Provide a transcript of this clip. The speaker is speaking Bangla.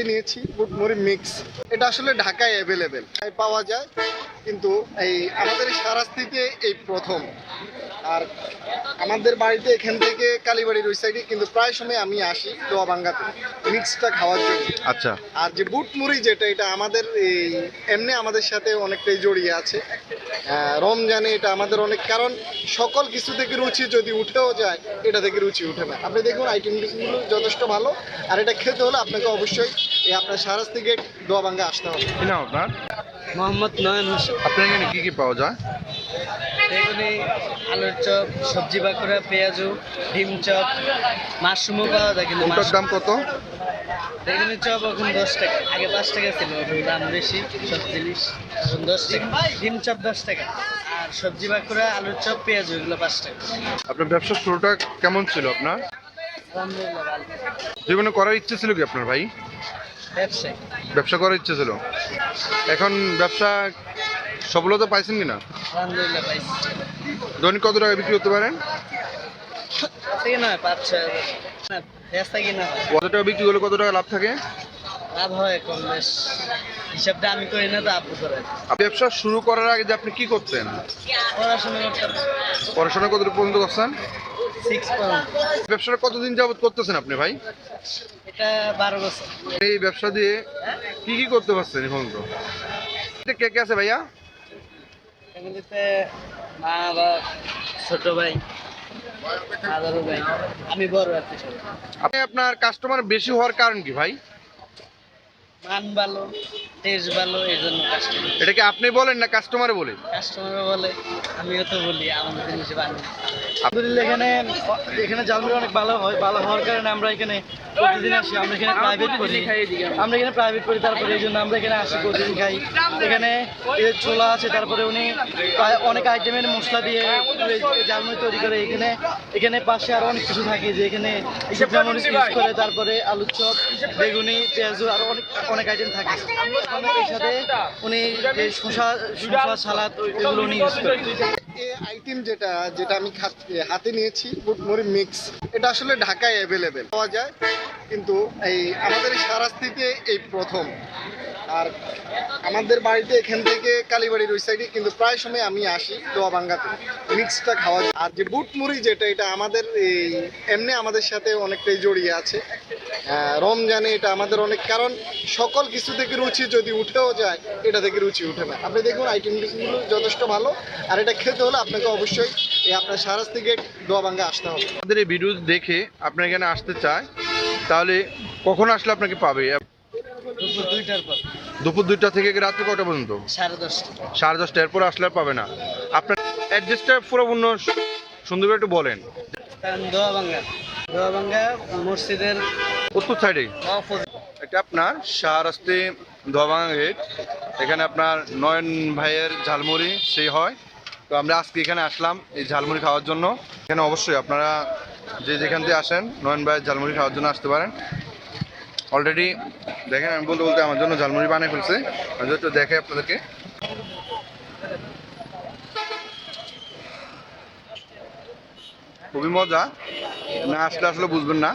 নিয়েছি বুট মুড়ি মিক্স। এটা আসলে ঢাকায় অ্যাভেলেবেল পাওয়া যায়, কিন্তু এই আমাদের এই সারাস্তিতে এই প্রথম। আর আমাদের বাড়িতে এখান থেকে কালীবাড়ির ওই সাইডে কিন্তু প্রায় সময় আমি আসি দোয়াবাঙ্গাতে মিক্সটা খাওয়ার জন্য। আচ্ছা, আর যে বুট মুড়ি যেটা, এটা আমাদের এই এমনি আমাদের সাথে অনেকটাই জড়িয়ে আছে। রমজানে এটা আমাদের অনেক, কারণ সকল কিছু থেকে রুচি যদি উঠেও যায়, এটা থেকে রুচি উঠে না। আপনি দেখুন আইটেমগুলো যথেষ্ট ভালো। আর এটা খেতে হলে আপনাকে অবশ্যই এই আপনার সারাস্তি গেট দোয়াবাঙ্গা আসতে হবে। কি নাম আপনার? মোহাম্মদ নয়ন হোসেন। আপনার এখানে কি কি পাওয়া যায়? বেগুনি, আলুর চপ, সবজি বাঁকুড়া, পেঁয়াজু, ডিম চপ, মাশরুমও পাওয়া যায়। কিন্তু কোনটার দাম কত? বেগুনি চপ এখন 10 টাকা, আগে 5 টাকা ছিল, এখন দাম বেশি সব জিনিস, এখন 10 টাকা। ডিম চপ 10 টাকা, আর সবজি বাঁকুড়া, আলুর চপ, পেঁয়াজু এগুলো 5 টাকা। আপনার ব্যবসার শুরুটা কেমন ছিল আপনার? আলহামদুলিল্লাহ ভালো। জীবনে করার ইচ্ছে ছিল কি আপনার ভাই? ব্যবসায়ী। ব্যবসা করার ইচ্ছে ছিল, এখন ব্যবসা সফলতা পাইছেন কিনা? আলহামদুলিল্লাহ পাইছি। দৈনিক কত টাকা বিক্রি করতে পারেন? থেকে নয় 5-6 হাজার না, ব্যস্তা কিনা হয়, কত টাকা বিক্রি করলে কত টাকা লাভ থাকে? লাভ হয় কম বেশ। হিসাবটা আমি করি না, তো আপু করে। ব্যবসা শুরু করার আগে যে আপনি কি করতেন? পড়াশোনা করতাম পড়াশোনা কত পর্যন্ত করছেন? 6 পর্যন্ত। ব্যবসাটা কতদিন যাবত করতেছেন আপনি ভাই? এটা 12 বছর। এই ব্যবসা দিয়ে কি কি করতে পারছেন এখন? তো কে কে আছে ভাইয়া? ফ্যামিলিতে মা, বাবা, ছোট ভাই, দাদারও ভাই, আমি বড় আর কি। সবাই আপনি আপনার কাস্টমার বেশি হওয়ার কারণ কি ভাই? মান ভালো, টেস্ট ভালো, এই জন্য কাস্টমার। এটা কি আপনি বলেন না কাস্টমারে বলে? কাস্টমারও বলে, আমিও তো বলি আমাদের জিনিস বানিয়ে। আলহামদুলিল্লাহ এখানে এখানে ঝালমুড়ি অনেক ভালো হয়। ভালো হওয়ার কারণে আমরা এখানে প্রতিদিন আসি। আমরা এখানে প্রাইভেট করি, তারপরে এই জন্য আমরা এখানে আসি, প্রতিদিন খাই। এখানে এই ছোলা আছে, তারপরে উনি প্রায় অনেক আইটেমের মশলা দিয়ে ঝালমুড়ি তৈরি করে। এখানে এখানে পাশে আরো অনেক কিছু থাকে, যে এখানে শুকনো মরিচ ইউজ করে, তারপরে আলুর চপ, বেগুনি, পেঁয়াজু, আরো অনেক অনেক আইটেম থাকে। এর সাথে উনি যে শসা সালাদ এগুলো উনি ইউজ করে। এই আইটেম যেটা যেটা আমি হাতে নিয়েছি বুট মুড়ি মিক্স, এটা আসলে ঢাকায় অ্যাভেলেবেল পাওয়া যায়, কিন্তু এই আমাদের এই সারাস্তিতে এই প্রথম। আর আমাদের বাড়িতে এখান থেকে কালীবাড়ির ওই সাইডে কিন্তু প্রায় সময় আমি আসি দোয়াবাঙ্গাতে মিক্সটা খাওয়া। আর যে বুট মুড়ি যেটা, এটা আমাদের এই এমনি আমাদের সাথে অনেকটাই জড়িয়ে আছে। রমজানে এটা আমাদের অনেক, কারণ সকল কিছু থেকে রুচি যদি উঠেও যায়, এটা থেকে রুচি উঠে না। আপনি দেখুন আইটেমগুলো যথেষ্ট ভালো। আর এটা খেতে হলে আপনাকে অবশ্যই এই আপনার সারাস্তি গেট দোয়াবাঙ্গা আসতে হবে। আমাদের এই ভিডিও দেখে আপনার এখানে আসতে চায়, তাহলে কখন আসলে আপনাকে পাবে? দুপুর 2টার পর, দুপুর 2টা থেকে রাত্রি কটা পর্যন্ত? 10:30। 10:30 এরপর আসলে আর পাবে না। আপনার অ্যাড্রেসটা পুরোপূর্ণ সুন্দর করে একটু বলেন। কারণ দোয়াবাঙ্গা মসজিদের উত্তর সাইডে অপোজিট। এটা আপনার শাহরাস্তি দোয়াবাঙ্গা গেট। এখানে আপনার নয়ন ভাইয়ের ঝালমুড়ি সেই হয়। তো আমরা আজকে এখানে আসলাম এই ঝালমুড়ি খাওয়ার জন্য। এখানে অবশ্যই আপনারা যে যেখান থেকে আসেন নয়ন ভাইয়ের ঝালমুড়ি খাওয়ার জন্য আসতে পারেন। অলরেডি দেখেন আমি বলতে বলতে আমার জন্য ঝালমুড়ি বানিয়ে ফেলছে, আমি একটু দেখাই আপনাদেরকে। খুবই মজা, না আসলে আসলে বুঝবেন না।